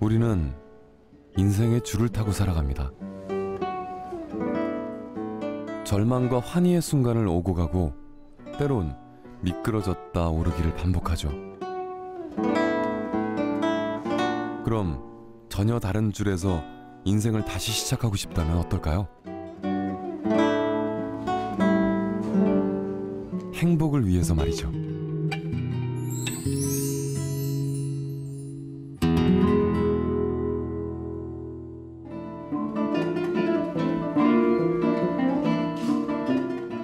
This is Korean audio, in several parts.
우리는 인생의 줄을 타고 살아갑니다. 절망과 환희의 순간을 오고 가고 때론 미끄러졌다 오르기를 반복하죠. 그럼 전혀 다른 줄에서 인생을 다시 시작하고 싶다면 어떨까요? 행복을 위해서 말이죠.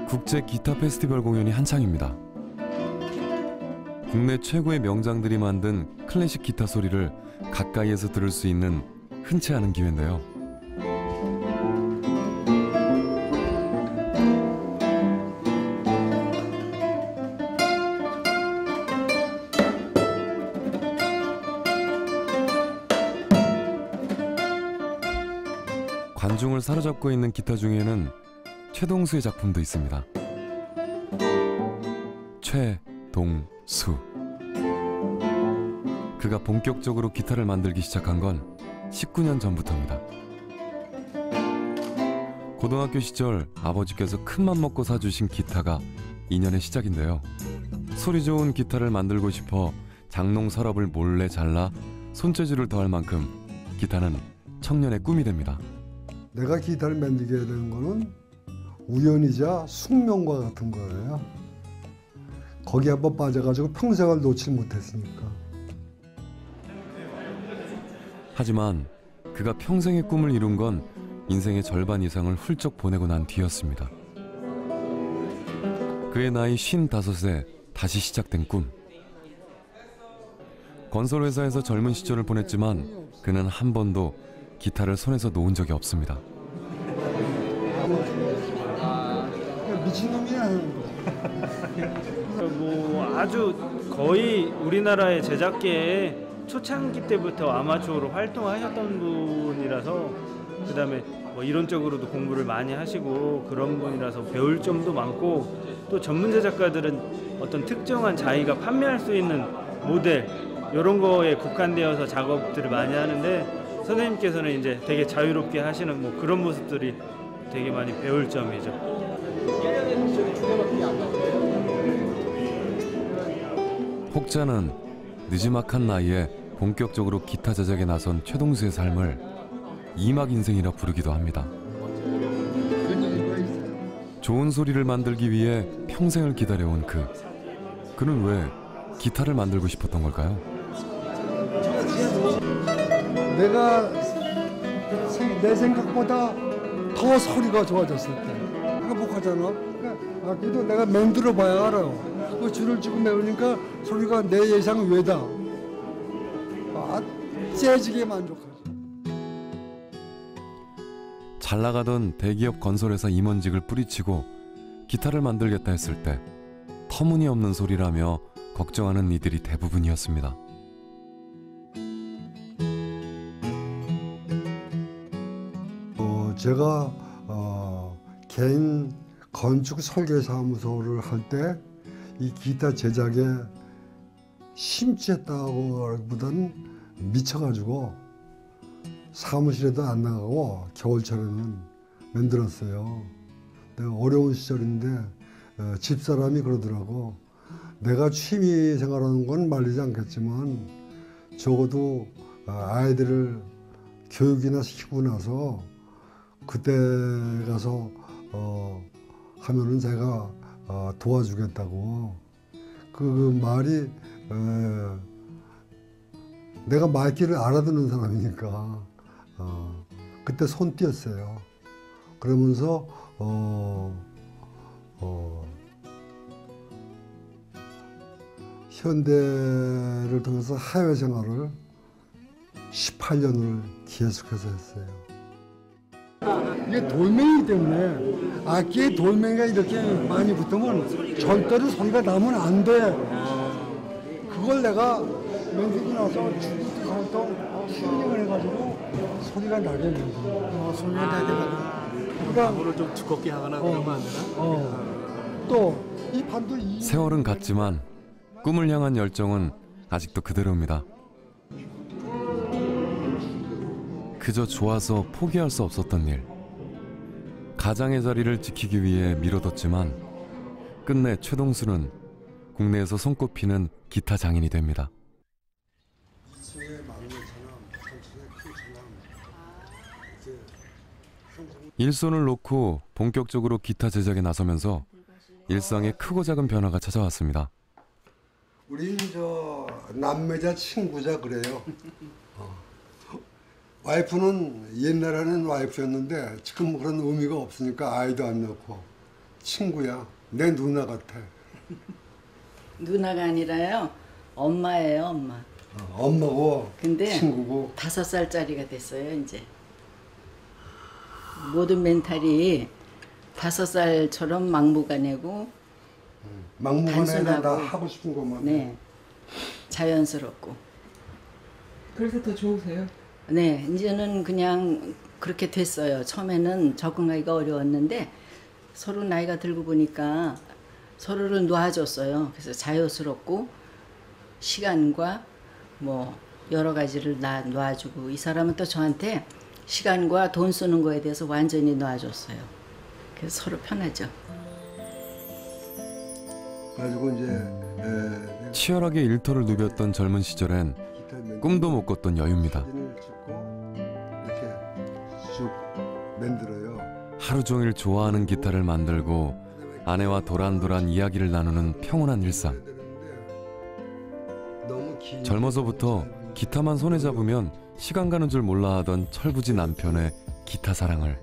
국제 기타 페스티벌 공연이 한창입니다. 국내 최고의 명장들이 만든 클래식 기타 소리를 가까이에서 들을 수 있는 흔치 않은 기회인데요. 관중을 사로잡고 있는 기타 중에는 최동수의 작품도 있습니다. 최동수. 그가 본격적으로 기타를 만들기 시작한 건 19년 전부터입니다. 고등학교 시절 아버지께서 큰맘 먹고 사주신 기타가 인연의 시작인데요. 소리 좋은 기타를 만들고 싶어 장롱 서랍을 몰래 잘라 손재주를 더할 만큼 기타는 청년의 꿈이 됩니다. 내가 기타를 만들게 된 거는 우연이자 숙명과 같은 거예요. 거기 한번 빠져가지고 평생을 놓지 못했으니까. 하지만 그가 평생의 꿈을 이룬 건 인생의 절반 이상을 훌쩍 보내고 난 뒤였습니다. 그의 나이 55에 다시 시작된 꿈. 건설회사에서 젊은 시절을 보냈지만 그는 한 번도 기타를 손에서 놓은 적이 없습니다. 미친놈이야. 뭐 아주 거의 우리나라의 제작계에 초창기 때부터 아마추어로 활동하셨던 분이라서, 그다음에 뭐 이론적으로도 공부를 많이 하시고 그런 분이라서 배울 점도 많고, 또 전문 제작가들은 어떤 특정한 자기가 판매할 수 있는 모델 이런 거에 국한되어서 작업들을 많이 하는데, 선생님께서는 이제 되게 자유롭게 하시는 뭐 그런 모습들이 되게 많이 배울 점이죠. 혹자는 느지막한 나이에 본격적으로 기타 제작에 나선 최동수의 삶을 이막 인생이라 부르기도 합니다. 좋은 소리를 만들기 위해 평생을 기다려온 그는 왜 기타를 만들고 싶었던 걸까요? 내가 내 생각보다 더 소리가 좋아졌을 때 행복하잖아. 그러니까 악기도 내가 맹들어 봐야 알아요. 그 줄을 쥐고 메우니까 소리가 내 예상 외다. 재지게 만족하지. 잘 나가던 대기업 건설회사 임원직을 뿌리치고 기타를 만들겠다 했을 때 터무니없는 소리라며 걱정하는 이들이 대부분이었습니다. 제가 개인 건축 설계 사무소를 할 때 이 기타 제작에 심취했다고보다는 미쳐가지고 사무실에도 안 나가고 겨울철에는 만들었어요. 내가 어려운 시절인데 집사람이 그러더라고. 내가 취미 생활하는 건 말리지 않겠지만 적어도 아이들을 교육이나 시키고 나서 그때 가서 하면은 제가 도와주겠다고. 그 말이 내가 말귀를 알아듣는 사람이니까 그때 손 띄었어요. 그러면서 현대를 통해서 해외 생활을 18년을 계속해서 했어요. 이게 돌멩이기 때문에 악기에 돌멩이가 이렇게 많이 붙으면 절대로 소리가 나면 안 돼. 그걸 내가 만들고 나서 죽을 활동 힐링을 해가지고 소리가 나게 만들어. 소리가 나게 만들어. 그러니까 물을 좀 두껍게 하거나 그러면 안 되나? 또 이 판도 세월은 갔지만 꿈을 향한 열정은 아직도 그대로입니다. 그저 좋아서 포기할 수 없었던 일. 가장의 자리를 지키기 위해 미뤄뒀지만 끝내 최동수는 국내에서 손꼽히는 기타 장인이 됩니다. 일손을 놓고 본격적으로 기타 제작에 나서면서 일상에 크고 작은 변화가 찾아왔습니다. 우린 저 남매자 친구자 그래요. 와이프는 옛날에는 와이프였는데 지금 그런 의미가 없으니까 아이도 안 낳고 친구야. 내 누나 같아. 누나가 아니라요. 엄마예요, 엄마. 엄마고 근데 친구고. 5살짜리가 됐어요, 이제. 모든 멘탈이 5살처럼 막무가내고 막무가내나 나 단순하고. 하고 싶은 것만. 네. 자연스럽고. 그래서 더 좋으세요? 네, 이제는 그냥 그렇게 됐어요. 처음에는 적응하기가 어려웠는데 서로 나이가 들고 보니까 서로를 놓아줬어요. 그래서 자유스럽고 시간과 뭐 여러 가지를 놓아주고 이 사람은 또 저한테 시간과 돈 쓰는 거에 대해서 완전히 놓아줬어요. 그래서 서로 편하죠. 가지고 이제 치열하게 일터를 누볐던 젊은 시절엔 꿈도 못 꿨던 여유입니다. 사진을 찍고 이렇게 쭉 만들어요. 하루 종일 좋아하는 기타를 만들고 아내와 도란도란 이야기를 나누는 평온한 일상. 너무 긴 젊어서부터 기타만 손에 잡으면 시간 가는 줄 몰라 하던 철부지 남편의 기타 사랑을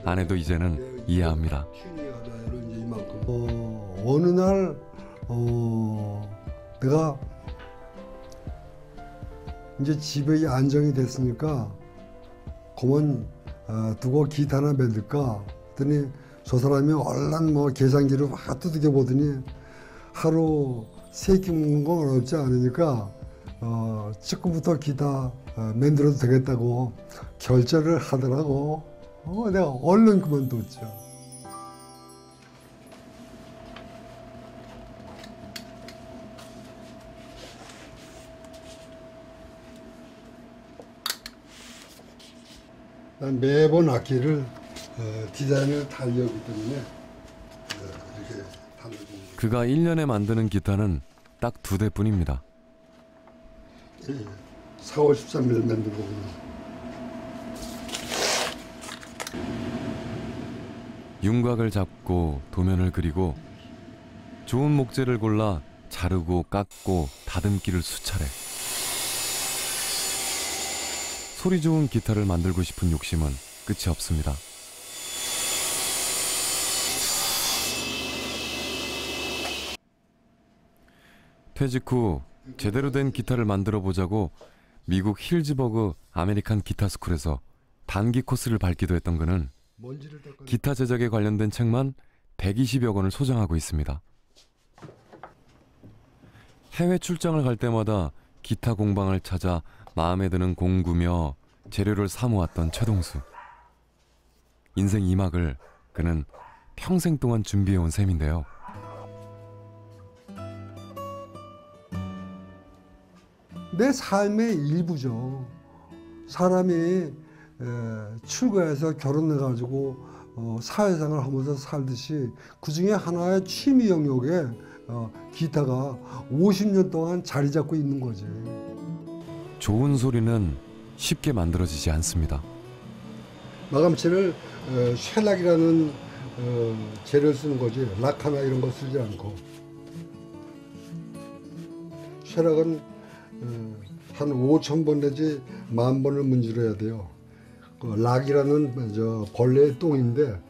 아내도 이제는 이해합니다. 튜닝하다 이제 이만큼. 어느 날 내가 이제 집에 안정이 됐으니까 그만 두고 기타나 만들까 했더니 저 사람이 얼른 뭐 계산기를 확 두들겨 보더니 하루 3끼 먹는 건 어렵지 않으니까 지금부터 기타 만들어도 되겠다고 결제를 하더라고. 내가 얼른 그만뒀죠. 난 매번 악기를 디자인을 달려오기 때문에 이렇게 달려주는 거예요. 그가 1년에 만드는 기타는 딱 2대뿐입니다. 4월 13일 만들고 그냥. 윤곽을 잡고 도면을 그리고 좋은 목재를 골라 자르고 깎고 다듬기를 수차례. 소리 좋은 기타를 만들고 싶은 욕심은 끝이 없습니다. 퇴직 후 제대로 된 기타를 만들어 보자고 미국 힐즈버그 아메리칸 기타 스쿨에서 단기 코스를 밟기도 했던 그는 먼지를 닦아. 기타 제작에 관련된 책만 120여 권을 소장하고 있습니다. 해외 출장을 갈 때마다 기타 공방을 찾아 마음에 드는 공구며 재료를 사모았던 최동수. 인생 2막을 그는 평생 동안 준비해온 셈인데요. 내 삶의 일부죠. 사람이 출가해서 결혼해가지고 사회생활을 하면서 살듯이 그 중에 하나의 취미 영역에 기타가 50년 동안 자리 잡고 있는 거지. 좋은 소리는 쉽게 만들어지지 않습니다. 마감체를 쉘락이라는 재료를 쓰는 거지. 락하나 이런 거 쓰지 않고. 쉘락은 한 5,000번 내지 10,000번을 문질러야 돼요. 그 락이라는 벌레의 똥인데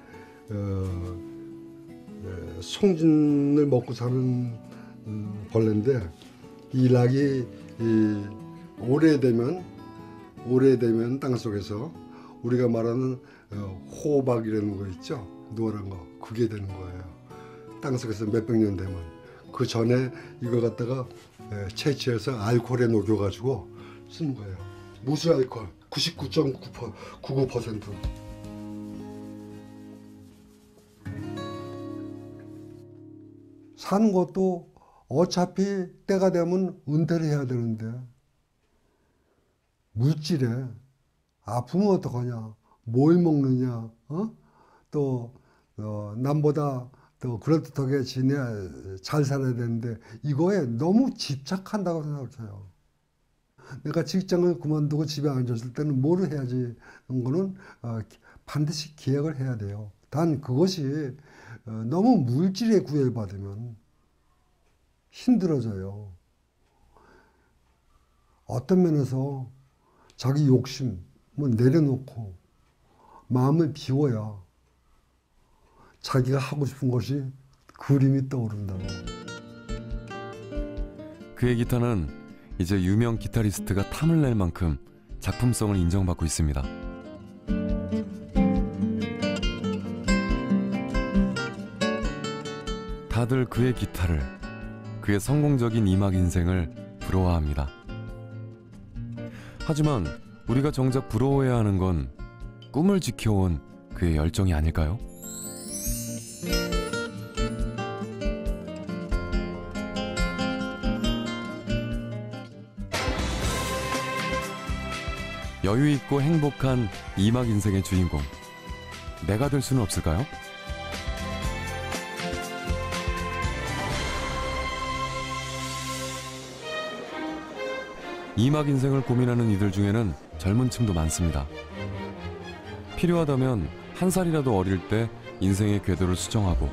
송진을 먹고 사는 벌레인데 이 락이 오래되면 땅속에서 우리가 말하는 호박이라는 거 있죠? 노란 거 그게 되는 거예요. 땅속에서 몇백 년 되면 그 전에 이거 갖다가 채취해서 알코올에 녹여가지고 쓰는 거예요. 무수 알코올 99.99%. 사는 것도 어차피 때가 되면 은퇴를 해야 되는데 물질에 아프면 어떡하냐, 뭘 먹느냐, 또 남보다 더 그럴듯하게 잘 살아야 되는데 이거에 너무 집착한다고 생각해요. 내가 직장을 그만두고 집에 앉았을 때는 뭐를 해야지 하는 거는 반드시 기획을 해야 돼요. 단 그것이 너무 물질에 구애받으면 힘들어져요. 어떤 면에서 자기 욕심을 내려놓고 마음을 비워야 자기가 하고 싶은 것이 그림이 떠오른다고. 그의 기타는 이제 유명 기타리스트가 탐을 낼 만큼 작품성을 인정받고 있습니다. 다들 그의 기타를, 그의 성공적인 음악 인생을 부러워합니다. 하지만 우리가 정작 부러워해야 하는 건 꿈을 지켜온 그의 열정이 아닐까요? 여유 있고 행복한 음악 인생의 주인공, 내가 될 수는 없을까요? 음악 인생을 고민하는 이들 중에는 젊은 층도 많습니다. 필요하다면 한 살이라도 어릴 때 인생의 궤도를 수정하고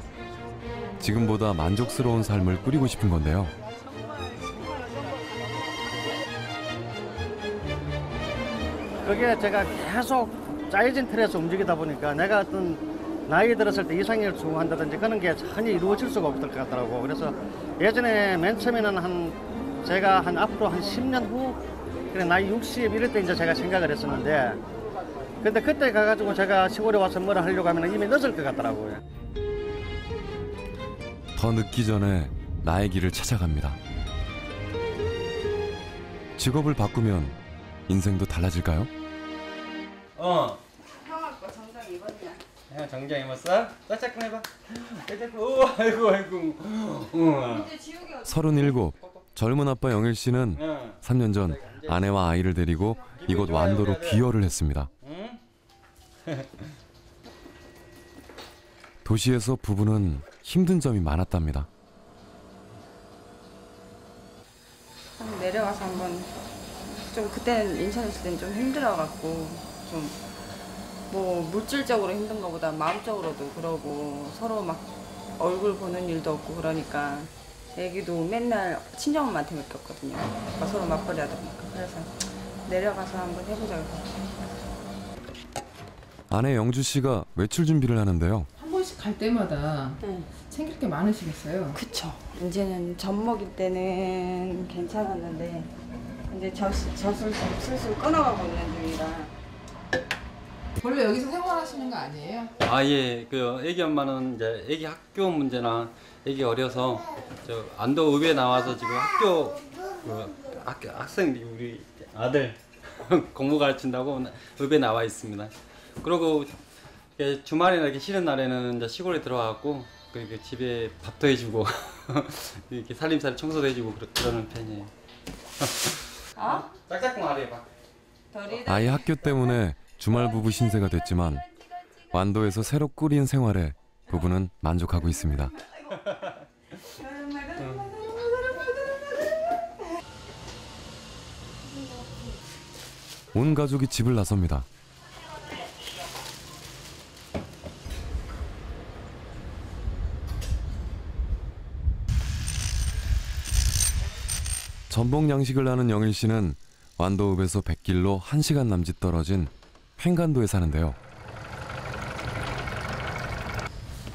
지금보다 만족스러운 삶을 꾸리고 싶은 건데요. 그게 제가 계속 짜여진 틀에서 움직이다 보니까 내가 어떤 나이 들었을 때 이상을 추구한다든지 그런 게 전혀 이루어질 수가 없을 것 같더라고. 그래서 예전에 맨 처음에는 제가 앞으로 한 10년 후, 그래 나이 60 이럴 때 이제 제가 생각을 했었는데, 근데 그때 가가지고 제가 시골에 와서 뭐라 하려고 하면 이미 늦을 것 같더라고요. 더 늦기 전에 나의 길을 찾아갑니다. 직업을 바꾸면 인생도 달라질까요? 형아 거 정장 입었냐? 형 정장 입었어? 짝짝꿍 해봐. 짝짝꿍. 오 아이고. 37, 젊은 아빠 영일 씨는 3년 전 아내와 아이를 데리고 이곳 완도로 귀여를 했습니다. 도시에서 부부는 힘든 점이 많았답니다. 내려와서 한번 좀 그때는 인천에 있을 때는 좀 힘들어갖고 좀 뭐 물질적으로 힘든 것보다 마음적으로도 그러고 서로 막 얼굴 보는 일도 없고 그러니까 애기도 맨날 친정엄마한테 맡겼거든요. 그러니까 서로 맞벌이 하다 보니까. 그래서 내려가서 한번 해보자고. 아내 영주 씨가 외출 준비를 하는데요. 한 번씩 갈 때마다 챙길 게 많으시겠어요? 그쵸. 이제는 젖 먹일 때는 괜찮았는데 이제 젖을 슬슬 끊어가고 있는 중이라. 원래 여기서 생활하시는 거 아니에요? 아, 예. 그 애기 엄마는 이제 애기 학교 문제나 애기 어려서 저 안도 의회에 나와서 지금 학생 우리 아들 공부 가르친다고 의회에 나와 있습니다. 그리고 주말이나 이렇게 쉬는 날에는 이제 시골에 들어와갖고 그 집에 밥도 해주고 이렇게 살림살 청소도 해주고 그러는 편이에요. 짝짝꿍 하래 봐. 아이 학교 때문에 주말 부부 신세가 됐지만 완도에서 새로 꾸린 생활에 부부는 만족하고 있습니다. 온 가족이 집을 나섭니다. 전복 양식을 하는 영일 씨는 완도읍에서 100길로 1시간 남짓 떨어진 횡간도에 사는데요.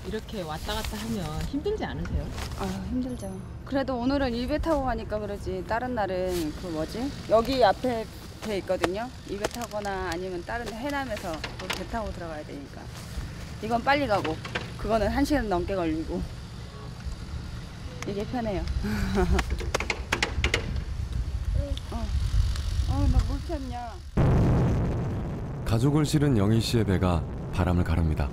이렇게 왔다 갔다 하면 힘들지 않으세요? 아 힘들죠. 그래도 오늘은 일배 타고 가니까 그러지 다른 날은 그 뭐지? 여기 앞에 배 있거든요. 일배 타거나 아니면 다른 해남에서 또 배 타고 들어가야 되니까. 이건 빨리 가고 그거는 1시간 넘게 걸리고 이게 편해요. 나 물 폈냐? 가족을 실은 영일 씨의 배가 바람을 가릅니다.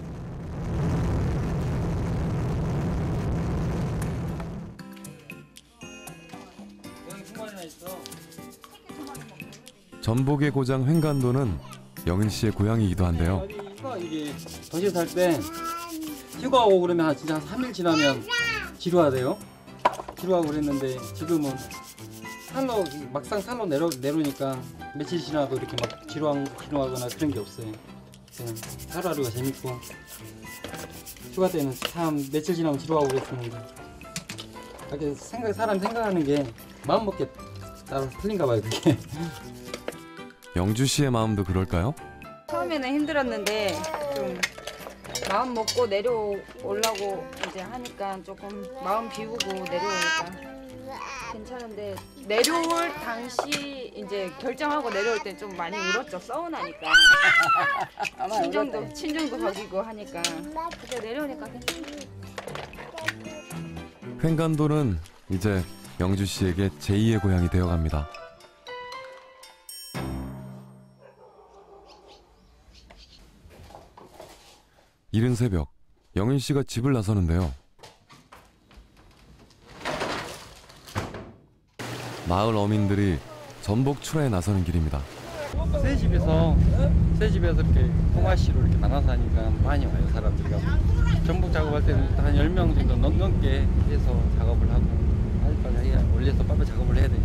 전복의 고장 횡간도는 영일 씨의 고향이기도 한데요. 이게 도시에 살 때 휴가하고 그러면 진짜 한 3일 지나면 지루하대요. 지루하고 그랬는데 지금은 막상 산로 내려오니까 며칠 지나도 이렇게 막 지루하거나 그런 게 없어요. 그냥 하루하루가 재밌고 휴가 때는 참 며칠 지나면 지루하고 그랬었는데 이렇게 사람 생각하는 게 마음 먹게 따로 틀린가 봐요 그게. 영주 씨의 마음도 그럴까요? 처음에는 힘들었는데 좀 마음 먹고 내려오려고 이제 하니까 조금 마음 비우고 내려오니까 괜찮은데, 내려올 당시 이제 결정하고 내려올 때 좀 많이 울었죠. 서운하니까. 친정도 거기고 하니까. 근데 내려오니까 괜찮아요. 횡간도는 이제 영주 씨에게 제2의 고향이 되어갑니다. 이른 새벽, 영일 씨가 집을 나서는데요. 마을 어민들이 전복 출하에 나서는 길입니다. 새 집에서 이렇게 동아시로 이렇게 나눠서 하니까 많이 와요 사람들이. 전복 작업할 때는 한 10명 정도 넘게 해서 작업을 하고 빨리 올려서 빨리 작업을 해야 돼요.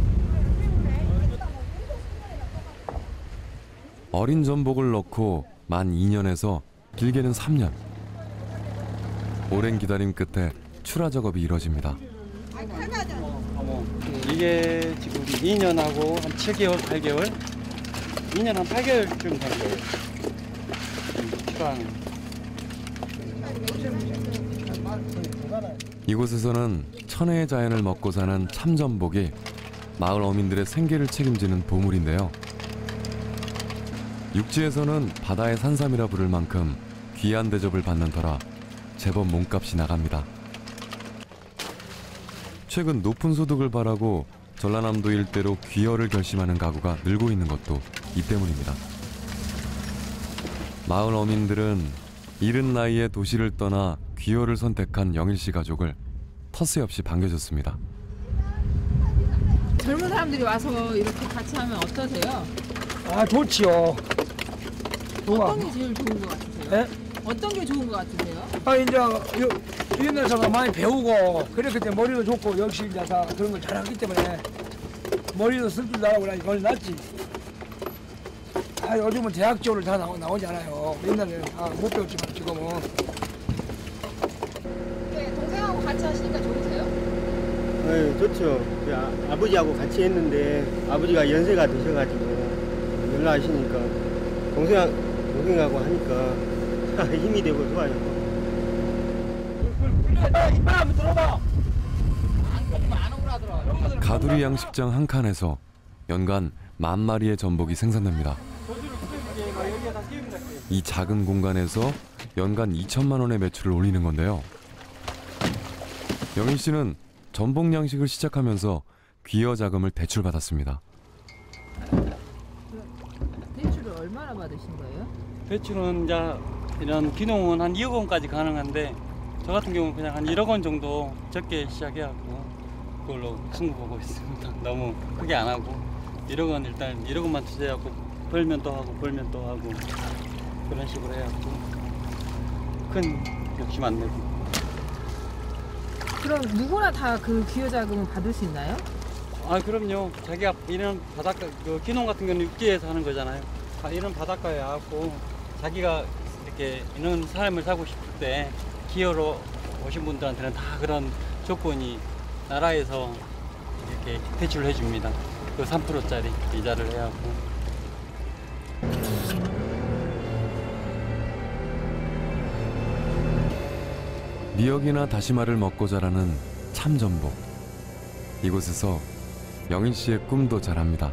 어린 전복을 넣고 만 2년에서 길게는 3년. 오랜 기다림 끝에 출하 작업이 이뤄집니다. 이게 지금 2년하고 한 7개월, 8개월? 2년 한 8개월쯤 된 거예요. 출하는. 이곳에서는 천혜의 자연을 먹고 사는 참전복이 마을 어민들의 생계를 책임지는 보물인데요. 육지에서는 바다의 산삼이라 부를 만큼 귀한 대접을 받는 터라 제법 몸값이 나갑니다. 최근 높은 소득을 바라고 전라남도 일대로 귀여를 결심하는 가구가 늘고 있는 것도 이 때문입니다. 마을 어민들은 이른 나이에 도시를 떠나 귀여를 선택한 영일 씨 가족을 터스없이 반겨줬습니다. 젊은 사람들이 와서 이렇게 같이 하면 어떠세요? 아, 좋지요. 어떤 게 제일 좋은 것 같으세요? 네? 어떤 게 좋은 것 같으세요? 아, 이제 이런데서 많이 배우고 그렇기 때문에 머리도 좋고 역시 이제 다 그런 걸 잘하기 때문에 머리도 쓸 줄 알고 그걸 낫지. 아, 요즘은 대학교를 다 나오잖아요. 옛날에는 다 못 배웠지만 지금은. 동생하고 같이 하시니까 좋으세요? 네, 좋죠. 아버지하고 같이 했는데 아버지가 연세가 드셔가지고 연락하시니까 동생하고 하니까 힘이 되고 좋아요. 가두리 양식장 한 칸에서 연간 10,000마리의 전복이 생산됩니다. 이 작은 공간에서 연간 2천만 원의 매출을 올리는 건데요. 영일 씨는 전복 양식을 시작하면서 귀여 자금을 대출받았습니다. 대출을 얼마나 받으신 거예요? 대출은 이제 이런 귀농은 한 2억 원까지 가능한데 저 같은 경우는 그냥 한 1억 원 정도 적게 시작해갖고 그걸로 승부 보고 있습니다. 너무 크게 안 하고 1억 원 일단 1억 원만 투자해갖고 벌면 또 하고 벌면 또 하고 그런 식으로 해갖고 큰 욕심 안 내고. 그럼 누구나 다 그 귀여 자금을 받을 수 있나요? 아, 그럼요. 자기가 이런 바닷가, 귀농 같은 경우는 육지에서 하는 거잖아요. 이런 바닷가에 와갖고 자기가 이렇게 이런 삶을 살고 싶을 때 기여로 오신 분들한테는 다 그런 조건이 나라에서 이렇게 대출을 해줍니다. 그 3%짜리 이자를 해갖고. 미역이나 다시마를 먹고 자라는 참전복. 이곳에서 영일 씨의 꿈도 자랍니다.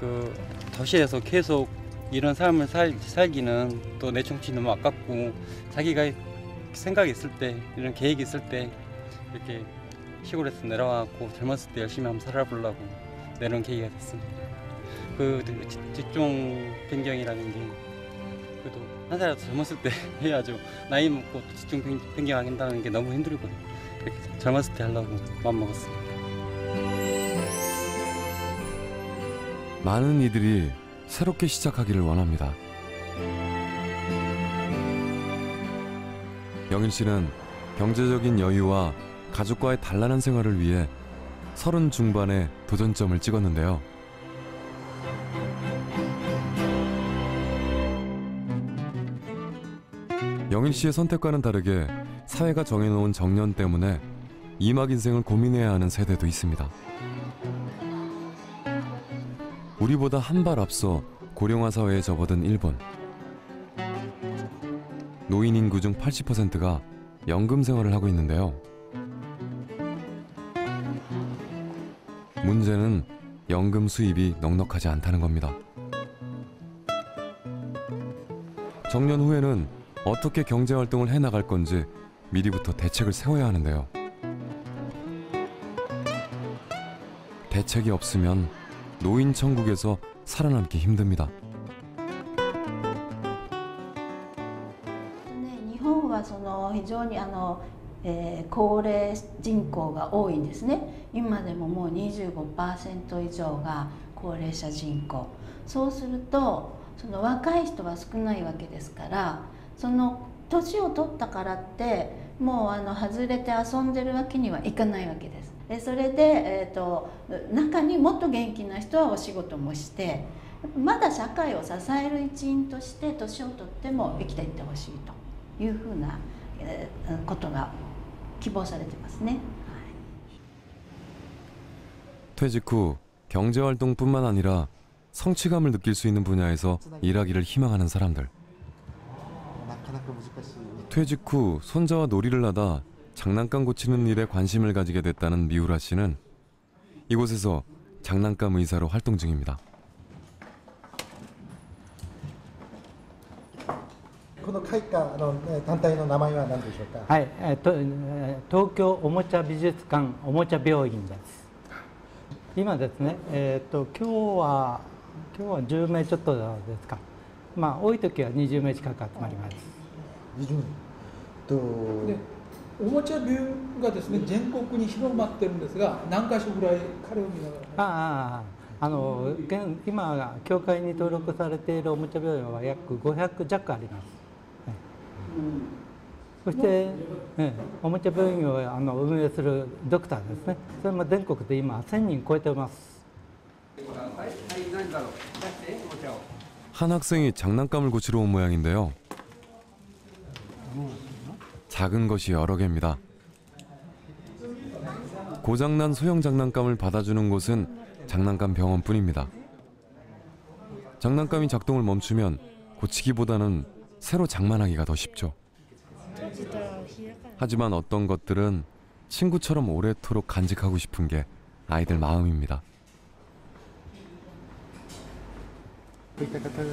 그 도시에서 계속 이런 삶을 살기는 또 내 정치 너무 아깝고 자기가 생각이 있을 때 이런 계획이 있을 때 이렇게 시골에서 내려와갖고 젊었을 때 열심히 한번 살아보려고 내려온 계기가 됐습니다. 그 직종 변경이라는 게 그래도 한 살이라도 젊었을 때 해야죠. 나이 먹고 직종 변경한다는 게 너무 힘들고요. 이렇게 젊었을 때 하려고 마음 먹었습니다. 많은 이들이 새롭게 시작하기를 원합니다. 영일 씨는 경제적인 여유와 가족과의 단란한 생활을 위해 30 중반에 도전점을 찍었는데요. 영일 씨의 선택과는 다르게 사회가 정해놓은 정년 때문에 이막 인생을 고민해야 하는 세대도 있습니다. 우리보다 한 발 앞서 고령화 사회에 접어든 일본. 노인 인구 중 80%가 연금 생활을 하고 있는데요. 문제는 연금 수입이 넉넉하지 않다는 겁니다. 정년 후에는 어떻게 경제활동을 해나갈 건지 미리부터 대책을 세워야 하는데요. 대책이 없으면 노인 천국에서 살아남기 힘듭니다. 日本は非常に高齢人口が多いんですね。今でももう 25% 以上が高齢者人口。そうすると若い人は少ないわけですから、年を取ったからってもう外れて遊んでるわけにはいかないわけです。それで、中にもっと元気な人はお仕事もしてまだ社会を支える一員として年を取っても生きていってほしいというふうな、ことが希望されてますね。퇴직 후 경제활동뿐만 아니라 성취감을 느낄 수 있는 분야에서 일하기를 희망하는 사람들. 퇴직 후 손자와 놀이를 하다 장난감 고치는 일에 관심을 가지게 됐다는 미우라 씨는 이곳에서 장난감 의사로 활동 중입니다. この会館団体の名前は何でしょうか。はい、東京おもちゃ美術館おもちゃ病院です。今ですね、今日は10名ちょっとですか。まあ多い時は20名近く集まります。20名。で、おもちゃ病院がですね全国に広まってるんですが、何か所ぐらい彼を見ながら。今協会に登録されているおもちゃ病院は約500弱あります。そして、おもちゃ病院を運営するドクターですね。それも全国で今1000人超えています。 한 학생이 장난감을 고치러 온 모양인데요. 작은 것이 여러 개입니다. 고장난 소형 장난감을 받아주는 곳은 장난감 병원뿐입니다. 장난감이 작동을 멈추면 고치기보다는 새로 장만하기가 더 쉽죠. 하지만 어떤 것들은 친구처럼 오래도록 간직하고 싶은 게 아이들 마음입니다. こういった方に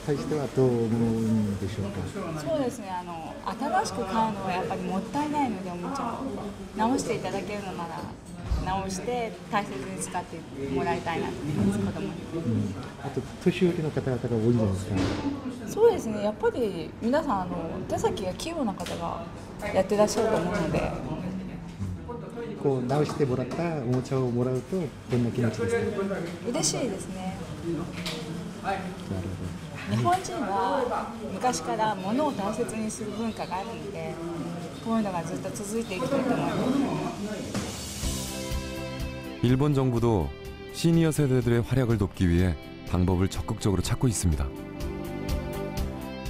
対してはどう思うんでしょうか。そうですね、新しく買うのはやっぱりもったいないので、おもちゃを直していただけるのなら直して大切に使ってもらいたいなと思います、子供に。あと年寄りの方々が多いんじゃないですか。そうですね、やっぱり皆さん手先が器用な方がやってらっしゃると思うので。こう直してもらったおもちゃをもらうとどんな気持ちですか。嬉しいですね。日本人は昔から物を大切にする文化があるので、こういうのがずっと続いていくと思います。 일본 정부도 시니어 세대들의 활약을 돕기 위해 방법을 적극적으로 찾고 있습니다.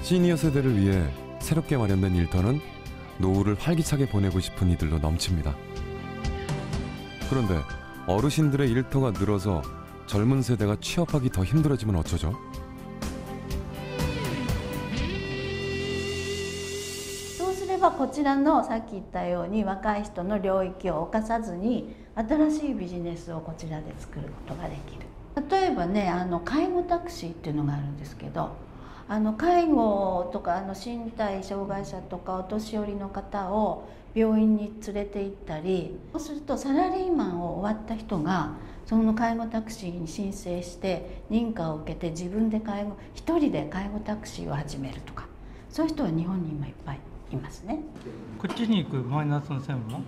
시니어 세대를 위해 새롭게 마련된 일터는 노후를 활기차게 보내고 싶은 이들로 넘칩니다. 그런데 어르신들의 일터가 늘어서 젊은 세대가 취업하기 더 힘들어지면 어쩌죠? 그래서 こちらのさっき言ったように若い人の領域を侵さずに新しいビジネスをこちらで作ることができる。例えばね、介護タクシーっていうのがあるんですけど、介護とか身体障害者とかお年寄りの方を病院に連れて行ったり、そうするとサラリーマンを終わった人がその介護タクシーに申請して認可を受けて自分で一人で介護タクシーを始めるとか、そういう人は日本に今いっぱいいますね。こっちに行くマイナスの線は?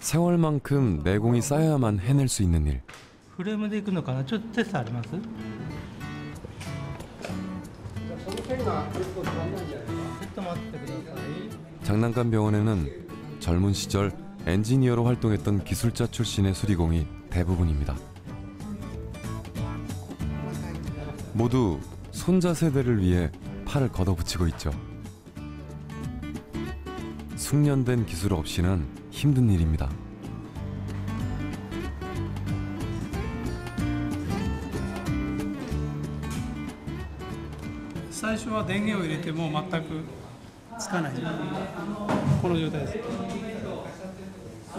세월만큼 내공이 쌓여야만 해낼 수 있는 일. フレームでいくのかな。ちょっとテストあります？ 장난감 병원에는 젊은 시절 엔지니어로 활동했던 기술자 출신의 수리공이 대부분입니다. 모두 손자 세대를 위해 팔을 걷어붙이고 있죠. 숙련된 기술 없이는 힘든 일입니다. 最初は電源を入れても全くつかないこの状態です。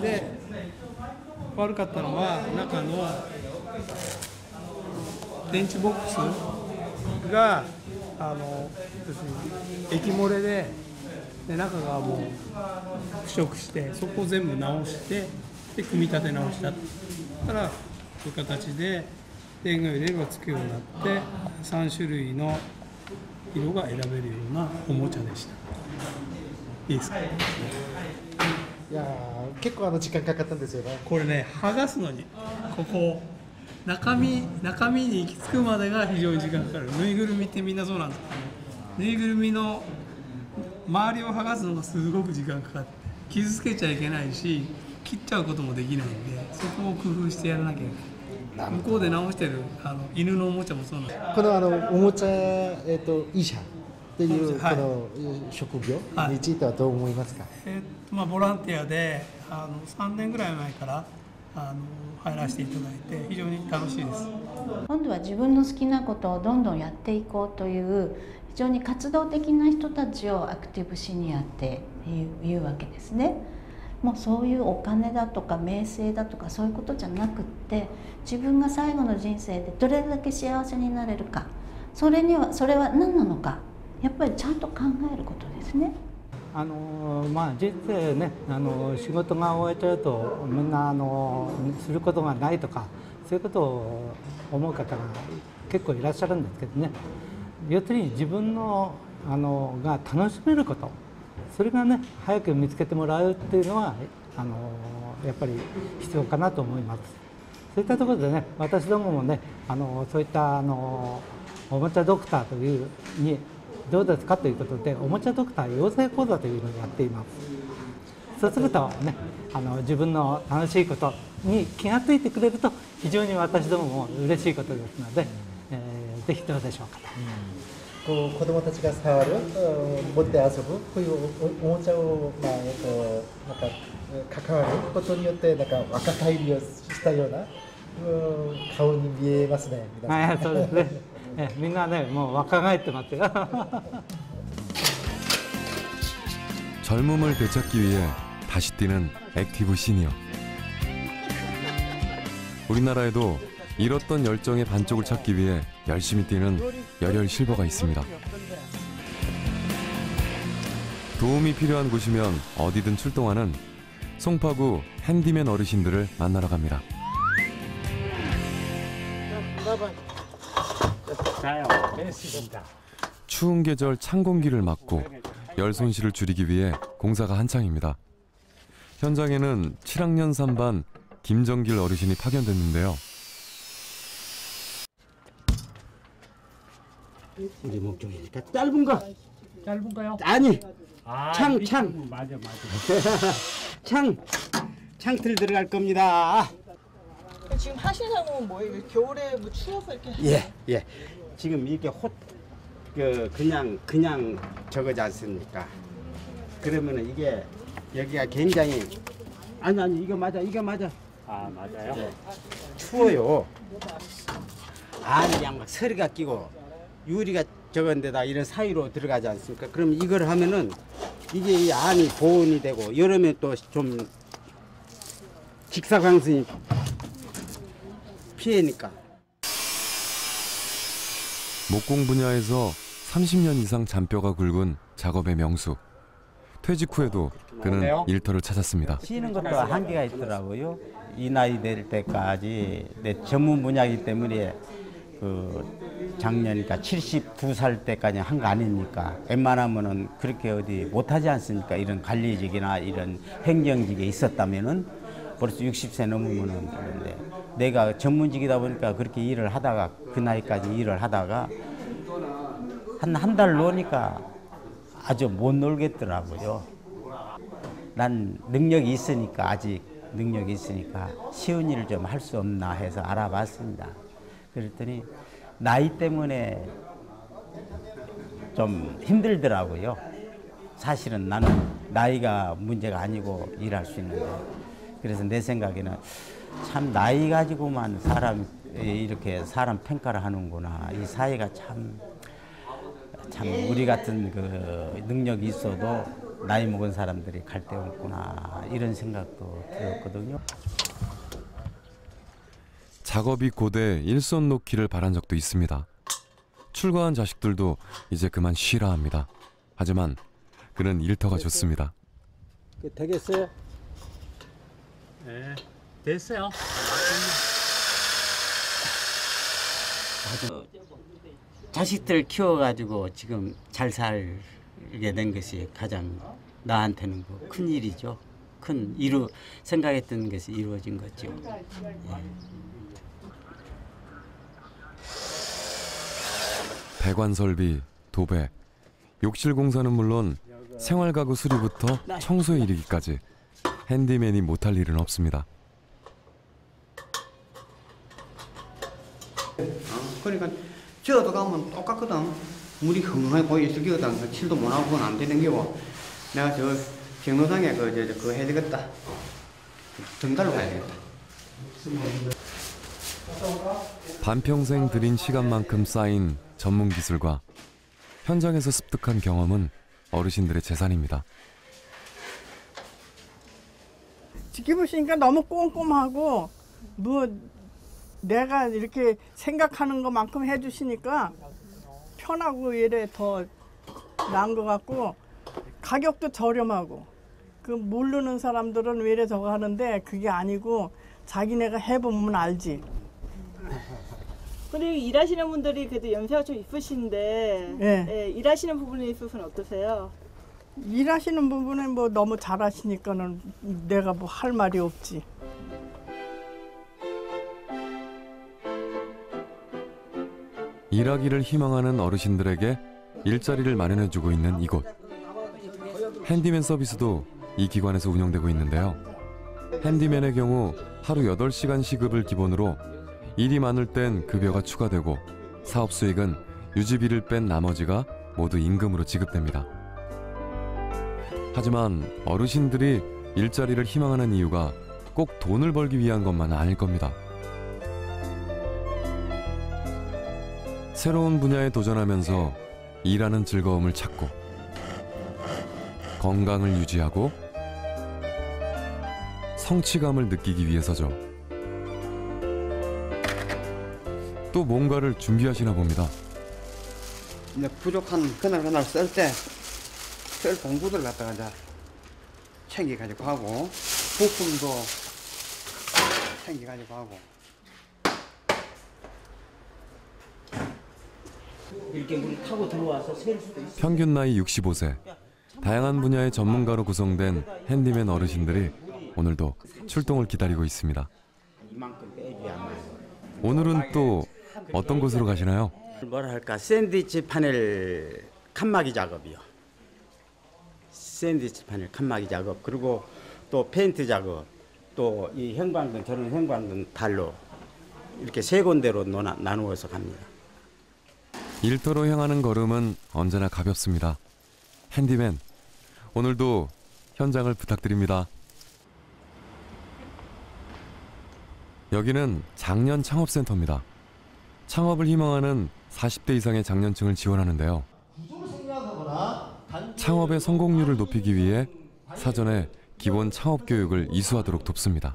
で悪かったのは中の電池ボックスが液漏れで中がもう腐食してそこを全部直してで組み立て直したからこういう形で電源を入れればつくようになって3種類の色が選べるようなおもちゃでした。いいですか？いや結構時間かかったんですよね。これね剥がすのにここ中身に行き着くまでが非常に時間かかる。ぬいぐるみってみんなそうなんですけど、ぬいぐるみの周りを剥がすのがすごく時間かかって傷つけちゃいけないし切っちゃうこともできないんでそこを工夫してやらなきゃいけない。向こうで直してる犬のおもちゃもそうなんです。このおもちゃ、医者というこの職業についてはどう思いますか？ボランティアで3年ぐらい前から入らせていただいて非常に楽しいです。今度は自分の好きなことをどんどんやっていこうという非常に活動的な人たちをアクティブシニアっていうわけですね。もうそういうお金だとか名声だとかそういうことじゃなくって自分が最後の人生でどれだけ幸せになれるかそれは何なのかやっぱりちゃんと考えることですね。人生ね仕事が終えちゃうとみんなすることがないとかそういうことを思う方が結構いらっしゃるんですけどね要するに自分のが楽しめることそれがね早く見つけてもらうっていうのはやっぱり必要かなと思います。そういったところでね私どももねそういったおもちゃドクターというにどうですかということでおもちゃドクター養成講座というのをやっています。そうするとね自分の楽しいことに気が付いてくれると非常に私どもも嬉しいことですので、ぜひどうでしょうかと。子どもたちが触る、持って遊ぶこういうおもちゃを関わることによって若返りをしたような顔に見えますね。そうですね。みんなねもう若返ってますよ. 젊음을 되찾기 위해 다시 뛰는 액티브 시니어. 우리나라에도 잃었던 열정의 반쪽을 찾기 위해 열심히 뛰는 열혈 실버가 있습니다. 도움이 필요한 곳이면 어디든 출동하는 송파구 핸디맨 어르신들을 만나러 갑니다. 추운 계절 찬 공기를 막고 열 손실을 줄이기 위해 공사가 한창입니다. 현장에는 7학년 3반 김정길 어르신이 파견됐는데요. 우리 목적이니까 짧은 거. 짧은 거요? 아니. 창. 맞아. 창틀 들어갈 겁니다. 지금 하시는 작업은 뭐예요? 겨울에 뭐 추워서 이렇게? 예. 지금 이게 그냥 저거지 않습니까? 그러면은 이게 여기가 굉장히 아니 이거 맞아. 아 맞아요? 네. 추워요. 그냥 막 서리가 끼고 유리가 저건데다 이런 사이로 들어가지 않습니까? 그럼 이걸 하면은 이게 이 안이 보온이 되고 여름에 또 좀 직사광선이 피해니까. 목공 분야에서 30년 이상 잔뼈가 굵은 작업의 명수. 퇴직 후에도 그는 일터를 찾았습니다. 쉬는 것도 한계가 있더라고요. 이 나이 될 때까지 내 전문 분야이기 때문에 작년이니까 72살 때까지 한 거 아닙니까? 웬만하면은 그렇게 어디 못하지 않습니까? 이런 관리직이나 이런 행정직에 있었다면은 벌써 60세 넘으면은 그런데 내가 전문직이다 보니까 그렇게 일을 하다가 그 나이까지 일을 하다가 한 달 노니까 아주 못 놀겠더라고요. 난 능력이 있으니까 아직 능력이 있으니까 쉬운 일을 좀 할 수 없나 해서 알아봤습니다. 그랬더니 나이 때문에 좀 힘들더라고요. 사실은 나는 나이가 문제가 아니고 일할 수 있는데 그래서 내 생각에는 참 나이 가지고만 이렇게 사람 평가를 하는구나. 이 사회가 참 우리 같은 그 능력이 있어도 나이 먹은 사람들이 갈 데 없구나 이런 생각도 들었거든요. 작업이 고돼 일손 놓기를 바란 적도 있습니다. 출가한 자식들도 이제 그만 쉬라 합니다. 하지만 그는 일터가 좋습니다. 되겠어요? 네, 됐어요. 자식들 키워가지고 지금 잘 살게 된 것이 가장 나한테는 큰 일이죠. 생각했던 것이 이루어진 거죠. 예. 배관 설비, 도배, 욕실 공사는 물론 생활가구 수리부터 청소에 이르기까지 핸디맨이 못할 일은 없습니다. 그러니까 저도 가면 똑같거든. 물이 흥흥하게 보여 있을 거거든. 칠도 못 하고 안 되는 게고. 내가 저 경로당에 그거 해야 되겠다. 등달로 가야 되겠다. 반평생 들인 시간만큼 쌓인 전문 기술과 현장에서 습득한 경험은 어르신들의 재산입니다. 지켜보시니까 너무 꼼꼼하고 뭐 내가 이렇게 생각하는 것만큼 해주시니까 편하고 이래 더 나은 것 같고 가격도 저렴하고 그 모르는 사람들은 왜 이래 저거 하는데 그게 아니고 자기네가 해보면 알지. 그리고 일하시는 분들이 그래도 연세가 좀 있으신데 예. 예, 일하시는 부분에 있어서는 어떠세요? 일하시는 부분은 뭐 너무 잘하시니까는 내가 뭐 할 말이 없지. 일하기를 희망하는 어르신들에게 일자리를 마련해주고 있는 이곳. 핸디맨 서비스도 이 기관에서 운영되고 있는데요. 핸디맨의 경우 하루 8시간 시급을 기본으로 일이 많을 땐 급여가 추가되고 사업 수익은 유지비를 뺀 나머지가 모두 임금으로 지급됩니다. 하지만 어르신들이 일자리를 희망하는 이유가 꼭 돈을 벌기 위한 것만은 아닐 겁니다. 새로운 분야에 도전하면서 일하는 즐거움을 찾고 건강을 유지하고 성취감을 느끼기 위해서죠. 또 뭔가를 준비하시나 봅니다. 이제 부족한 그날 쓸 공구들 갖다가 이제 챙겨가지고 하고 부품도 챙겨가지고 하고. 이렇게 물 타고 들어와서 셀 수도 있어. 평균 나이 65세, 다양한 분야의 전문가로 구성된 핸디맨 어르신들이 오늘도 출동을 기다리고 있습니다. 오늘은 또 어떤 곳으로 가시나요? 뭐랄까 샌드위치 파넬 칸막이 작업이요. 샌드위치 파넬 칸막이 작업 그리고 또 페인트 작업 또 이 형광등 저런 형광등 달로 이렇게 세 군데로 나누어서 갑니다. 일터로 향하는 걸음은 언제나 가볍습니다. 핸디맨, 오늘도 현장을 부탁드립니다. 여기는 장년 창업센터입니다. 창업을 희망하는 40대 이상의 장년층을 지원하는데요. 창업의 성공률을 높이기 위해 사전에 기본 창업 교육을 이수하도록 돕습니다.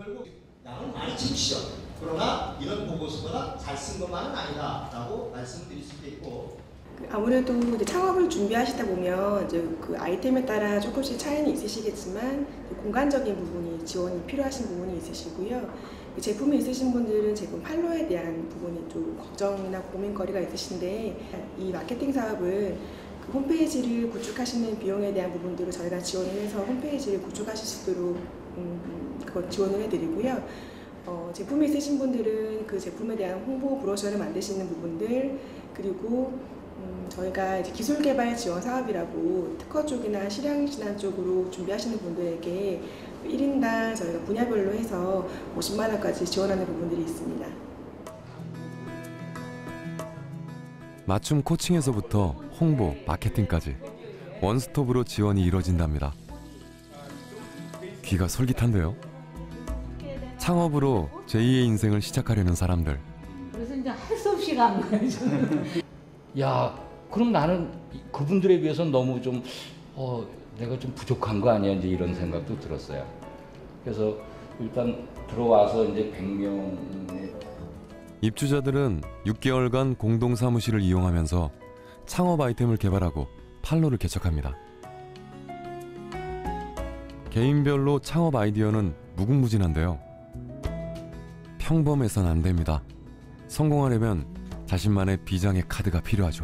많이 치시죠. 그러나 이런 보고서보다 잘 쓴 것만은 아니다라고 말씀드릴 수도 있고. 아무래도 이제 창업을 준비하시다 보면 이제 그 아이템에 따라 조금씩 차이는 있으시겠지만 공간적인 부분이 지원이 필요하신 부분이 있으시고요. 제품이 있으신 분들은 제품 판로에 대한 부분이 좀 걱정이나 고민거리가 있으신데 이 마케팅 사업을 그 홈페이지를 구축하시는 비용에 대한 부분들을 저희가 지원을 해서 홈페이지를 구축하실 수 있도록 그걸 지원을 해드리고요. 제품이 있으신 분들은 그 제품에 대한 홍보 브로셔를 만드시는 부분들, 그리고 저희가 이제 기술개발 지원 사업이라고 특허 쪽이나 실향신안 쪽으로 준비하시는 분들에게 1인당 저희가 분야별로 해서 50만 원까지 지원하는 부분들이 있습니다. 맞춤 코칭에서부터 홍보, 마케팅까지 원스톱으로 지원이 이뤄진답니다. 귀가 솔깃한데요. 창업으로 제2의 인생을 시작하려는 사람들. 그래서 이제 할 수 없이 간 거예요, 저는. 야, 그럼 나는 그분들에 비해서는 너무 좀 내가 좀 부족한 거 아니야, 이제 이런 생각도 들었어요. 그래서 일단 들어와서 이제 100명의 입주자들은 6개월간 공동 사무실을 이용하면서 창업 아이템을 개발하고 판로를 개척합니다. 개인별로 창업 아이디어는 무궁무진한데요. 평범해선 안 됩니다. 성공하려면 자신만의 비장의 카드가 필요하죠.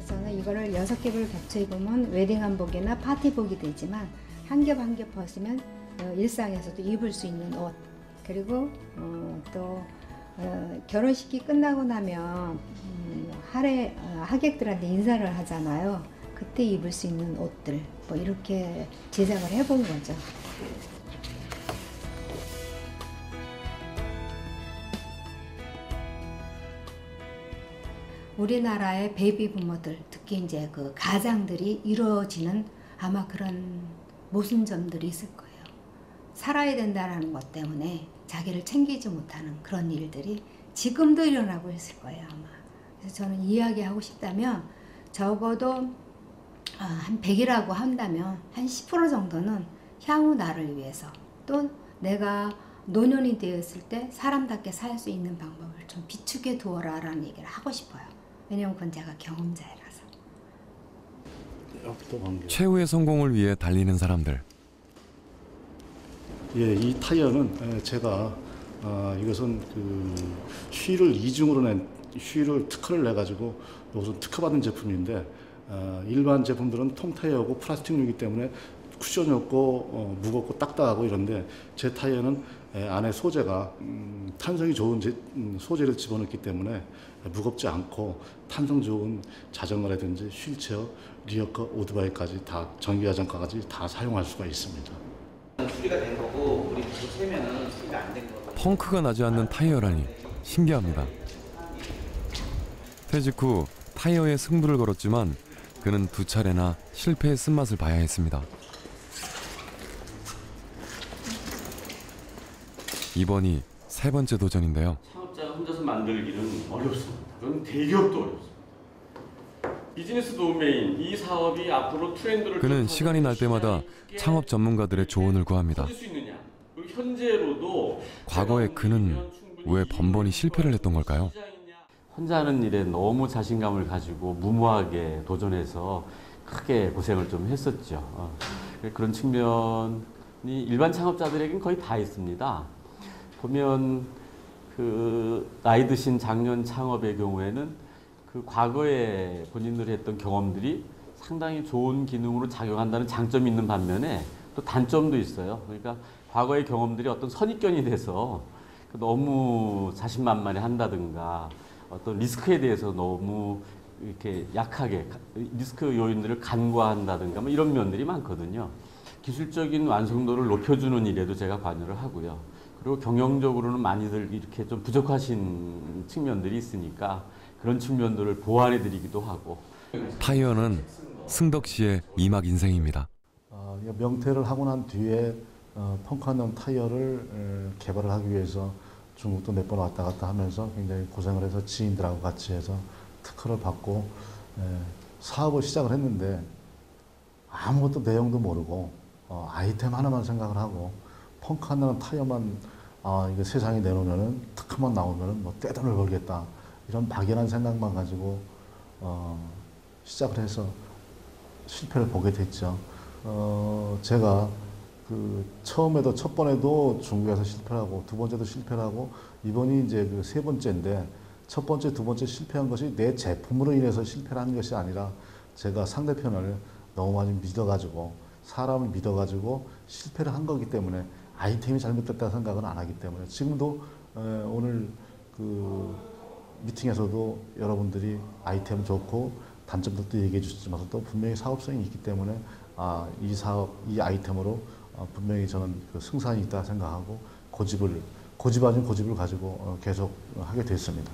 저는 이거를 6겹을 겹쳐입으면 웨딩 한복이나 파티복이 되지만 한 겹 한 겹 벗으면 일상에서도 입을 수 있는 옷, 그리고 또 결혼식이 끝나고 나면 하객들한테 인사를 하잖아요. 그때 입을 수 있는 옷들, 뭐 이렇게 제작을 해본 거죠. 우리나라의 베이비 부모들, 특히 이제 그 가장들이 이루어지는 아마 그런 모순점들이 있을 거예요. 살아야 된다는 것 때문에 자기를 챙기지 못하는 그런 일들이 지금도 일어나고 있을 거예요, 아마. 그래서 저는 이야기하고 싶다면 적어도 한 100이라고 한다면 한 10% 정도는 향후 나를 위해서, 또 내가 노년이 되었을 때 사람답게 살 수 있는 방법을 좀 비축해 두어라 라는 얘기를 하고 싶어요. 왜냐면 그건 제가 경험자라서. 최후의 성공을 위해 달리는 사람들. 예, 이 타이어는 제가 이것은 그 휠을 이중으로 낸 휠을 특허를 내 가지고 이것은 특허받은 제품인데 일반 제품들은 통타이어고 플라스틱류이기 때문에 쿠션이 없고 무겁고 딱딱하고 이런데 제 타이어는 안에 소재가 탄성이 좋은 소재를 집어넣기 때문에 무겁지 않고 탄성 좋은 자전거라든지 휠체어, 리어커, 오토바이까지 다 전기자전거까지 다 사용할 수가 있습니다. 수리가 된 거고 우리 계속 세면은 수리가 안 된 거고. 펑크가 나지 않는 타이어라니 신기합니다. 퇴직 후 타이어에 승부를 걸었지만 그는 2차례나 실패의 쓴맛을 봐야 했습니다. 이번이 3번째 도전인데요. 창업자가 혼자서 만들기는 어렵습니다. 그건 대기업도 어렵습니다. 비즈니스 도메인, 이 사업이 앞으로 트렌드를 그는 시간이 날 때마다 창업 전문가들의 조언을 구합니다. 수 있느냐. 그리고 현재로도 과거에 그는 왜 번번이 실패를 했던 걸까요? 혼자 하는 일에 너무 자신감을 가지고 무모하게 도전해서 크게 고생을 좀 했었죠. 그런 측면이 일반 창업자들에겐 거의 다 있습니다. 보면 그 나이 드신 장년 창업의 경우에는 그 과거에 본인들이 했던 경험들이 상당히 좋은 기능으로 작용한다는 장점이 있는 반면에 또 단점도 있어요. 그러니까 과거의 경험들이 어떤 선입견이 돼서 너무 자신만만해 한다든가 어떤 리스크에 대해서 너무 이렇게 약하게 리스크 요인들을 간과한다든가 뭐 이런 면들이 많거든요. 기술적인 완성도를 높여주는 일에도 제가 관여를 하고요. 그리고 경영적으로는 많이들 이렇게 좀 부족하신 측면들이 있으니까 그런 측면들을 보완해드리기도 하고. 타이어는 승덕 씨의 이막 인생입니다. 명퇴를 하고 난 뒤에 펑크한 타이어를 개발을 하기 위해서 중국도 몇 번 왔다 갔다 하면서 굉장히 고생을 해서 지인들하고 같이 해서 특허를 받고 사업을 시작을 했는데 아무것도 내용도 모르고 아이템 하나만 생각을 하고 펑크한 타이어만 이거 세상에 내놓으면은 특허만 나오면은 뭐 떼돈을 벌겠다 이런 막연한 생각만 가지고 시작을 해서 실패를 보게 됐죠. 제가 그 처음에도 첫 번에도 중국에서 실패를 하고 두 번째도 실패를 하고 이번이 이제 그 3번째인데 첫 번째, 두 번째 실패한 것이 내 제품으로 인해서 실패를 한 것이 아니라 제가 상대편을 너무 많이 믿어가지고 사람을 믿어가지고 실패를 한 거기 때문에 아이템이 잘못됐다 생각은 안 하기 때문에 지금도 오늘 그 미팅에서도 여러분들이 아이템 좋고 단점들도 얘기해 주셨지만 또 분명히 사업성이 있기 때문에 이 사업, 이 아이템으로 분명히 저는 그 승산이 있다 생각하고 고집 아닌 고집을 가지고 계속 하게 됐습니다.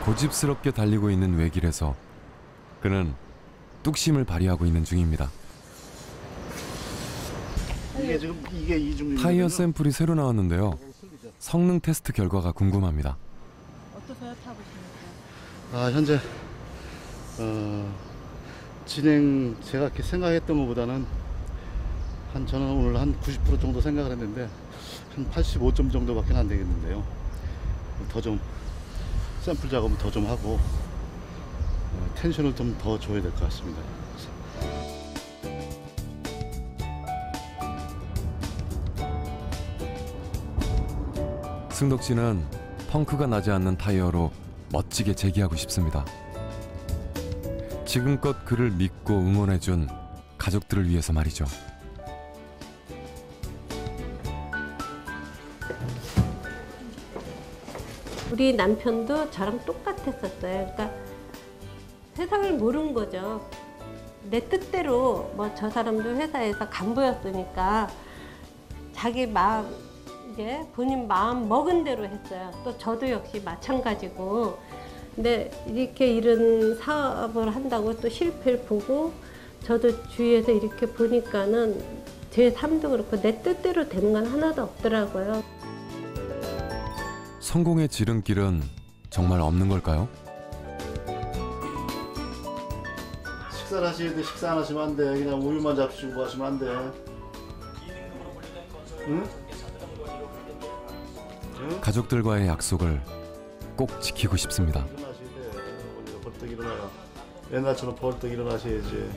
고집스럽게 달리고 있는 외길에서 그는 뚝심을 발휘하고 있는 중입니다. 이게 이중 타이어 샘플이 새로 나왔는데요. 성능 테스트 결과가 궁금합니다. 어떠세요? 타보시니까? 현재 진행 제가 생각했던 것보다는 저는 오늘 한 90% 정도 생각을 했는데 한 85점 정도밖에 안 되겠는데요. 더 좀 샘플 작업을 더 좀 하고 텐션을 좀 더 줘야 될 것 같습니다. 승덕 씨는 펑크가 나지 않는 타이어로 멋지게 재기하고 싶습니다. 지금껏 그를 믿고 응원해준 가족들을 위해서 말이죠. 우리 남편도 저랑 똑같았었어요. 그러니까 세상을 모르는 거죠. 내 뜻대로 뭐 저 사람도 회사에서 간부였으니까 자기 마음, 이제 본인 마음 먹은 대로 했어요. 또 저도 역시 마찬가지고. 근데 이렇게 이런 사업을 한다고 또 실패를 보고 저도 주위에서 이렇게 보니까는 제 삶도 그렇고 내 뜻대로 되는 건 하나도 없더라고요. 성공의 지름길은 정말 없는 걸까요? 식사를 하시는데 식사 안 하시면 안 돼. 그냥 우유만 잡수고 하시면 안 돼. 응? 가족들과의 약속을 꼭 지키고 싶습니다. 벌떡 일어나라. 옛날처럼 벌떡 일어나셔야지.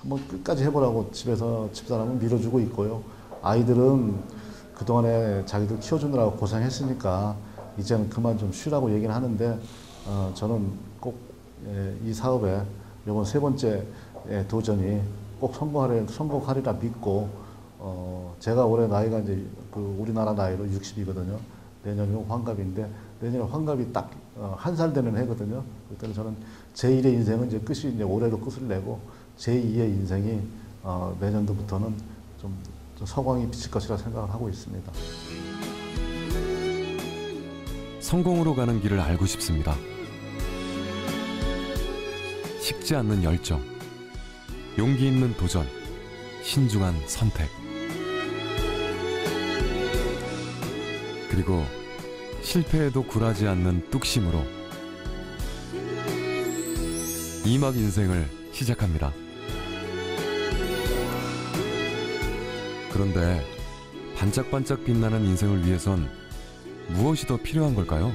한번 끝까지 해보라고 집에서 집사람은 밀어주고 있고요. 아이들은 그동안에 자기들 키워주느라고 고생했으니까 이제는 그만 좀 쉬라고 얘기는 하는데 저는 꼭 이 사업에 이번 세 번째 도전이 꼭 성공하리라 믿고 제가 올해 나이가 이제 그 우리나라 나이로 60이거든요. 내년이면 환갑인데 내년에 환갑이 딱 1살 되는 해거든요. 그때는 저는 제1의 인생은 이제 끝이 이제 올해로 끝을 내고 제2의 인생이 내년도부터는 좀 서광이 비칠 것이라 생각을 하고 있습니다. 성공으로 가는 길을 알고 싶습니다. 식지 않는 열정, 용기 있는 도전, 신중한 선택. 그리고 실패에도 굴하지 않는 뚝심으로 이막 인생을 시작합니다. 그런데 반짝반짝 빛나는 인생을 위해선 무엇이 더 필요한 걸까요?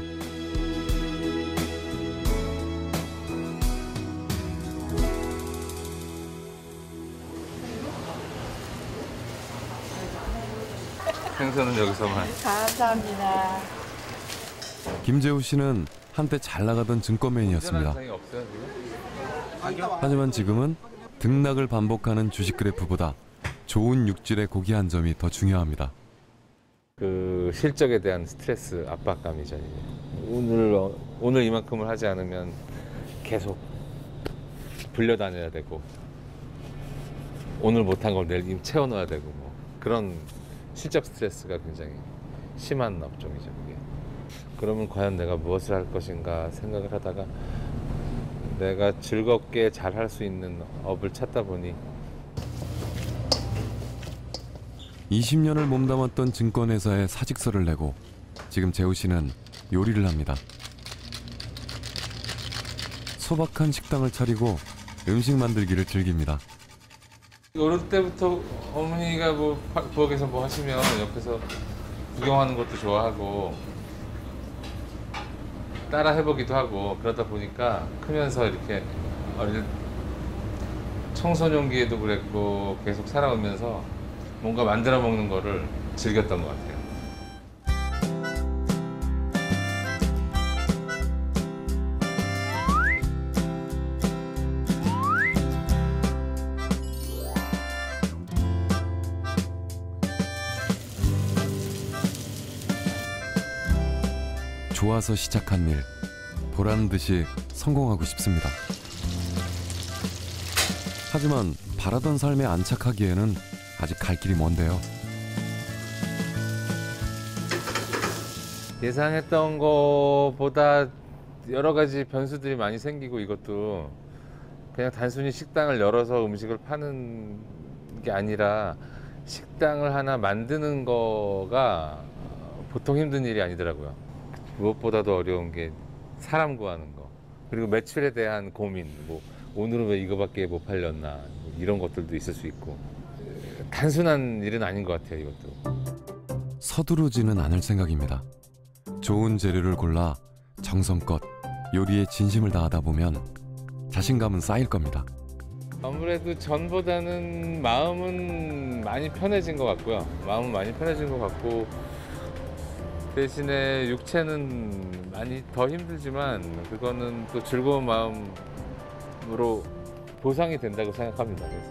생선은 여기서만. 감사합니다. 김재우 씨는 한때 잘 나가던 증권맨이었습니다. 하지만 지금은 등락을 반복하는 주식 그래프보다 좋은 육질의 고기 한 점이 더 중요합니다. 그 실적에 대한 스트레스, 압박감이죠. 오늘 이만큼을 하지 않으면 계속 불려다녀야 되고 오늘 못한 걸 내일 채워 넣어야 되고 뭐 그런 실적 스트레스가 굉장히 심한 업종이죠. 그게. 그러면 과연 내가 무엇을 할 것인가 생각을 하다가 내가 즐겁게 잘 할 수 있는 업을 찾다 보니 20년을 몸담았던 증권회사에 사직서를 내고 지금 재우 씨는 요리를 합니다. 소박한 식당을 차리고 음식 만들기를 즐깁니다. 어릴 때부터 어머니가 뭐 부엌에서 뭐 하시면 옆에서 구경하는 것도 좋아하고 따라 해보기도 하고 그러다 보니까 크면서 이렇게 청소년기에도 그랬고 계속 살아오면서 뭔가 만들어 먹는 거를 즐겼던 것 같아요. 좋아서 시작한 일, 보라는 듯이 성공하고 싶습니다. 하지만 바라던 삶에 안착하기에는 아직 갈 길이 먼데요. 예상했던 것보다 여러 가지 변수들이 많이 생기고, 이것도 그냥 단순히 식당을 열어서 음식을 파는 게 아니라 식당을 하나 만드는 거가 보통 힘든 일이 아니더라고요. 무엇보다도 어려운 게 사람 구하는 거, 그리고 매출에 대한 고민, 뭐 오늘은 왜 이거밖에 못 팔렸나, 뭐 이런 것들도 있을 수 있고, 단순한 일은 아닌 것 같아요. 이것도 서두르지는 않을 생각입니다. 좋은 재료를 골라 정성껏 요리에 진심을 다하다 보면 자신감은 쌓일 겁니다. 아무래도 전보다는 마음은 많이 편해진 것 같고요. 마음은 많이 편해진 것 같고, 대신에 육체는 많이 더 힘들지만 그거는 또 즐거운 마음으로 보상이 된다고 생각합니다. 그래서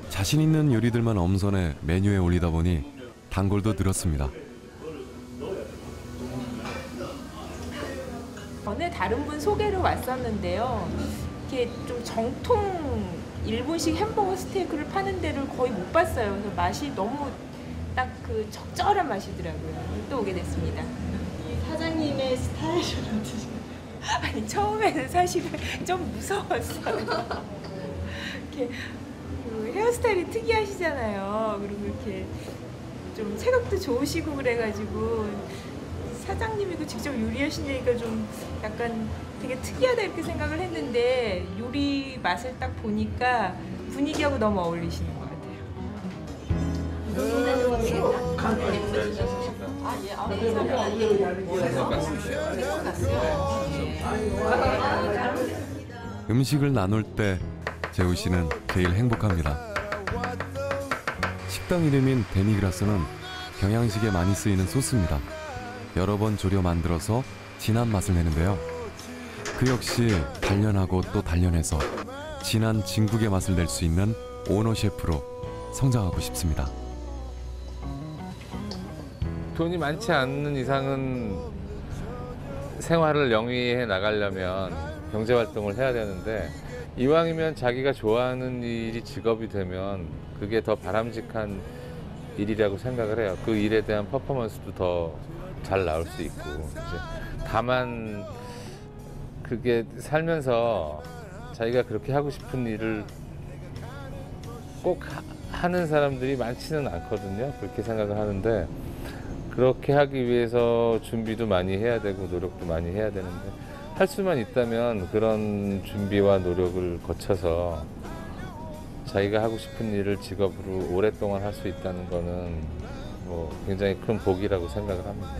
자신 있는 요리들만 엄선해 메뉴에 올리다 보니 단골도 늘었습니다. 전에 다른 분 소개로 왔었는데요. 이렇게 좀 정통 일본식 햄버거 스테이크를 파는 데를 거의 못 봤어요. 그래서 맛이 너무 딱 그 적절한 맛이더라고요. 또 오게 됐습니다. 이 사장님의 스타일을 어떠세요? 아니, 처음에는 사실은 좀 무서웠어요. 이렇게 헤어스타일이 특이하시잖아요. 그리고 이렇게 좀 체격도 좋으시고 그래가지고 사장님이 직접 요리하시니까 좀 약간 되게 특이하다 이렇게 생각을 했는데, 요리 맛을 딱 보니까 분위기하고 너무 어울리시는 것 같아요. 음식을 나눌 때 재우 씨는 제일 행복합니다. 식당 이름인 데미그라스는 경양식에 많이 쓰이는 소스입니다. 여러 번 졸여 만들어서 진한 맛을 내는데요. 그 역시 단련하고 또 단련해서 진한 진국의 맛을 낼 수 있는 오너 셰프로 성장하고 싶습니다. 돈이 많지 않는 이상은 생활을 영위해 나가려면 경제활동을 해야 되는데, 이왕이면 자기가 좋아하는 일이 직업이 되면 그게 더 바람직한 일이라고 생각을 해요. 그 일에 대한 퍼포먼스도 더 잘 나올 수 있고. 이제 다만 그게 살면서 자기가 그렇게 하고 싶은 일을 꼭 하는 사람들이 많지는 않거든요. 그렇게 생각을 하는데, 그렇게 하기 위해서 준비도 많이 해야 되고 노력도 많이 해야 되는데, 할 수만 있다면 그런 준비와 노력을 거쳐서 자기가 하고 싶은 일을 직업으로 오랫동안 할 수 있다는 거는 뭐 굉장히 큰 복이라고 생각을 합니다.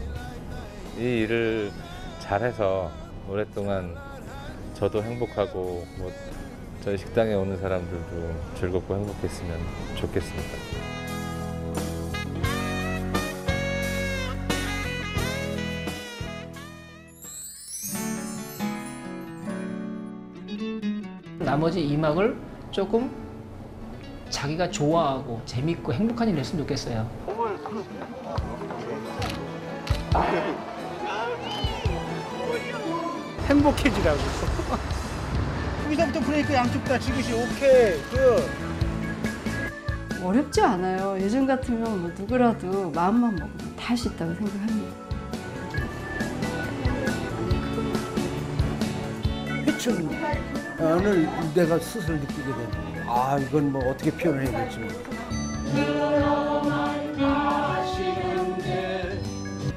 이 일을 잘해서 오랫동안 저도 행복하고, 뭐 저희 식당에 오는 사람들도 즐겁고 행복했으면 좋겠습니다. 나머지 2막을 조금 자기가 좋아하고 재밌고 행복한 일 했으면 좋겠어요. 행복해지라고. 여기서부터 브레이크 양쪽 다 찍으시. 오케이. 어렵지 않아요. 요즘 같으면 뭐 누구라도 마음만 먹으면 다 할 수 있다고 생각합니다. 회춘을 내가 스스로 느끼게 되는. 아, 이건 뭐 어떻게 표현해야 될지.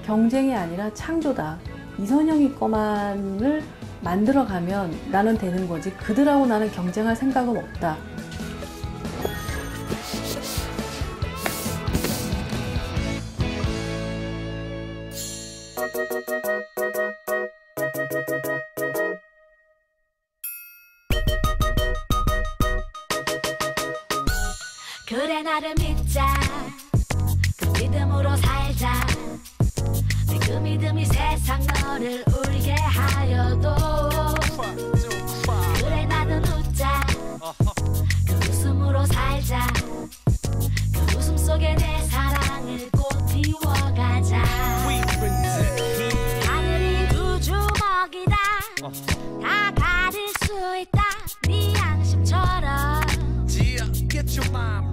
경쟁이 아니라 창조다. 이선영이 거만을 만들어가면 나는 되는 거지. 그들하고 나는 경쟁할 생각은 없다. 그래 나를 믿자 그 믿음으로 살자 그 믿음이 세상 너를 울게 하여도 그래 나는 웃자 그 웃음으로 살자 그 웃음 속에 내 사랑을 꽃 피워가자 하늘이 두 주먹이다 다 가릴 수 있다 네 양심처럼 Get your mind